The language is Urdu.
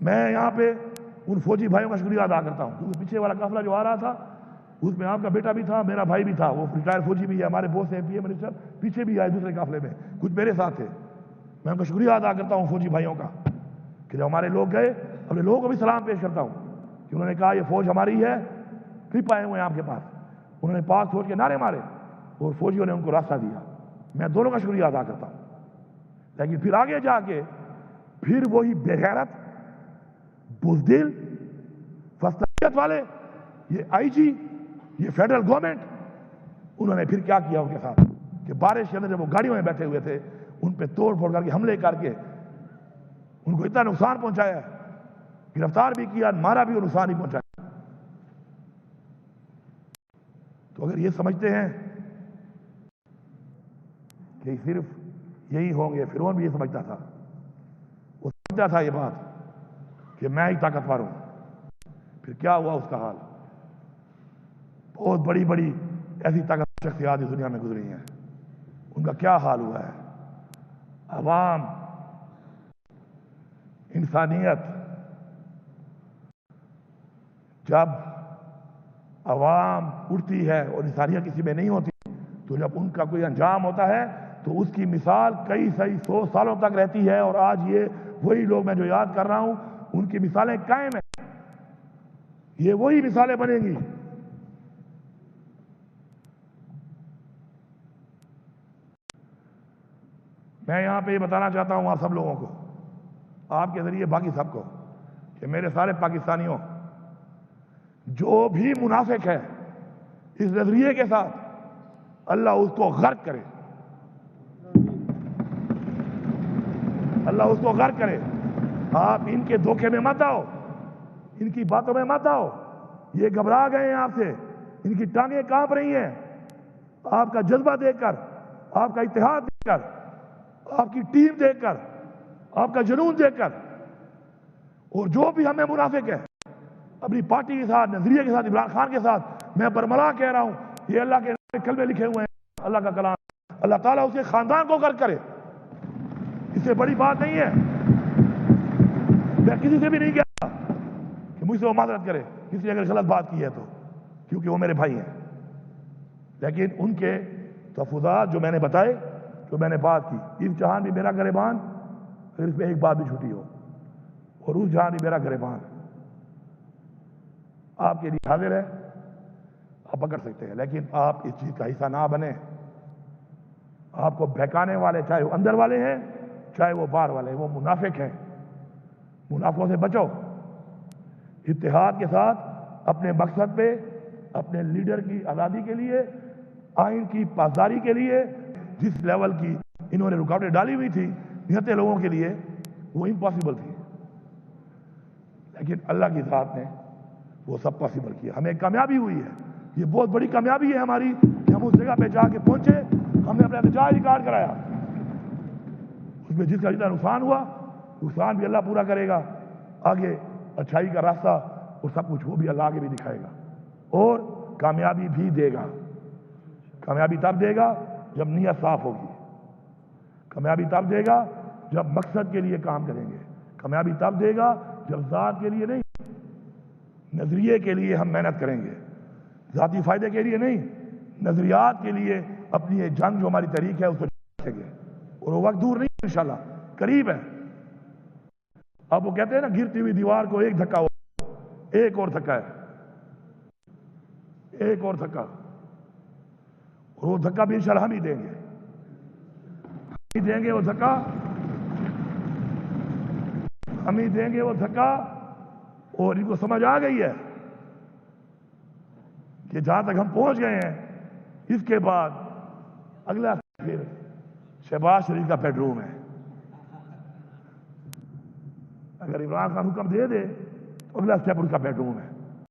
میں یہاں پہ ان فوجی بھائیوں کا شکریہ ادا کرتا ہوں، کیونکہ پیچھے والا قافلہ جو آ رہا تھا اس میں آپ کا بیٹا بھی تھا، میرا بھائی بھی تھا، وہ ریٹائر فوجی بھی ہے، ہمارے بوس ہیں پی ایم منسٹر، پیچھے بھی آئے دوسرے قافلے میں، کچھ میرے ساتھ تھے۔ میں ان کا شکریہ ادا کرتا ہوں فوجی بھائیوں کا کہ جب ہمارے لوگ گئے، اپنے لوگوں کو بھی سلام پیش کرتا ہوں کہ انہوں نے کہا یہ فوج ہماری ہے، ٹرپ آئے ہوئے ہیں آپ کے پاس، انہوں نے پاک فوج کے نعرے مارے اور فوجیوں نے ان کو راستہ دیا۔ میں دونوں کا شکریہ ادا کرتا ہوں۔ لیکن پھر آگے جا کے پھر وہی بے غیرت، بزدل، فسطائیت والے، یہ آئی جی، یہ فیڈرل گورنمنٹ، انہوں نے پھر کیا کیا ان کے ساتھ کہ بارش کے اندر جب وہ گاڑیوں میں بیٹھے ہوئے تھے ان پہ توڑ پھوڑ کر کے حملے کر کے ان کو اتنا نقصان پہنچایا، گرفتار بھی کیا، مارا بھی اور نقصان بھی پہنچایا۔ تو اگر یہ سمجھتے ہیں کہ صرف یہی ہوں گے، فرعون بھی یہ سمجھتا تھا، وہ سمجھتا تھا یہ بات کہ میں ہی طاقتور ہوں، پھر کیا ہوا اس کا حال؟ بہت بڑی بڑی ایسی طاقتور شخصیات اس دنیا میں گزری ہیں، ان کا کیا حال ہوا ہے؟ عوام، انسانیت، جب عوام اٹھتی ہے اور انسانیت کسی میں نہیں ہوتی تو جب ان کا کوئی انجام ہوتا ہے تو اس کی مثال کئی 100 سالوں تک رہتی ہے، اور آج یہ وہی لوگ میں جو یاد کر رہا ہوں ان کی مثالیں قائم ہیں، یہ وہی مثالیں بنیں گی۔ میں یہاں پہ یہ بتانا چاہتا ہوں آپ سب لوگوں کو، آپ کے ذریعے باقی سب کو، کہ میرے سارے پاکستانیوں، جو بھی منافق ہے اس نظریے کے ساتھ، اللہ اس کو غرق کرے، اللہ اس کو غرق کرے۔ آپ ان کے دھوکے میں مت آؤ، ان کی باتوں میں مت آؤ، یہ گھبرا گئے ہیں آپ سے، ان کی ٹانگیں کانپ رہی ہیں آپ کا جذبہ دیکھ کر، آپ کا اتحاد دیکھ کر، آپ کی ٹیم دیکھ کر، آپ کا جنون دیکھ کر۔ اور جو بھی ہمیں منافق ہے اپنی پارٹی کے ساتھ، نظریے کے ساتھ، عمران خان کے ساتھ، میں برملا کہہ رہا ہوں، یہ اللہ کے کلمے لکھے ہوئے ہیں، اللہ کا کلام، اللہ تعالیٰ اس کے خاندان کو غرق کرے، اس سے بڑی بات نہیں ہے۔ میں کسی سے بھی نہیں کہتا کہ مجھ سے وہ معذرت کرے کسی نے اگر غلط بات کی ہے تو، کیونکہ وہ میرے بھائی ہیں، لیکن ان کے تفوضات جو میں نے بتائے، جو میں نے بات کی، اس جہان بھی میرا گریبان، اگر اس میں ایک بات بھی چھوٹی ہو، اور اس جہان بھی میرا گریبان آپ کے لیے حاضر ہے، آپ پکڑ سکتے ہیں، لیکن آپ اس چیز کا حصہ نہ بنیں۔ آپ کو بہکانے والے، چاہے وہ اندر والے ہیں چاہے وہ باہر والے ہیں، وہ منافق ہیں، منافقوں سے بچو۔ اتحاد کے ساتھ اپنے مقصد پہ، اپنے لیڈر کی آزادی کے لیے، آئین کی پاسداری کے لیے، جس لیول کی انہوں نے رکاوٹیں ڈالی ہوئی تھی نہتے لوگوں کے لیے، وہ امپاسبل تھی، لیکن اللہ کی ذات نے وہ سب پاسبل کیا، ہمیں کامیابی ہوئی ہے۔ یہ بہت بڑی کامیابی ہے ہماری کہ ہم اس جگہ پہ جا کے پہنچے، ہم نے اپنا احتجاج ریکارڈ کرایا، اس میں جس کا جتنا نقصان ہوا نقصان بھی اللہ پورا کرے گا، آگے اچھائی کا راستہ اور سب کچھ وہ بھی اللہ آگے بھی دکھائے گا، اور کامیابی بھی دے گا۔ کامیابی تب دے گا جب نیت صاف ہوگی، کامیابی تب دے گا جب مقصد کے لیے کام کریں گے، کامیابی تب دے گا جب ذات کے لیے نہیں، نظریے کے لیے ہم محنت کریں گے، ذاتی فائدے کے لیے نہیں، نظریات کے لیے اپنی یہ جنگ جو ہماری تحریک ہے اس کو جیتیں گے، اور وہ وقت دور نہیں ہے، انشاءاللہ قریب ہے۔ اب وہ کہتے ہیں نا گرتی ہوئی دیوار کو ایک دھکا ہو، ایک اور دھکا ہے، ایک اور دھکا، اور وہ دھکا بھی انشاءاللہ ہم ہی دیں گے، ہم ہی دیں گے وہ دھکا، ہم ہی دیں گے وہ دھکا۔ اور ان کو سمجھ آ گئی ہے کہ جہاں تک ہم پہنچ گئے ہیں، اس کے بعد اگلا پھر شہباز شریف کا بیڈ روم ہے۔ اگر عمران خان حکم دے دے تو اگلا اسٹیپ ان کا بیڈ روم ہے۔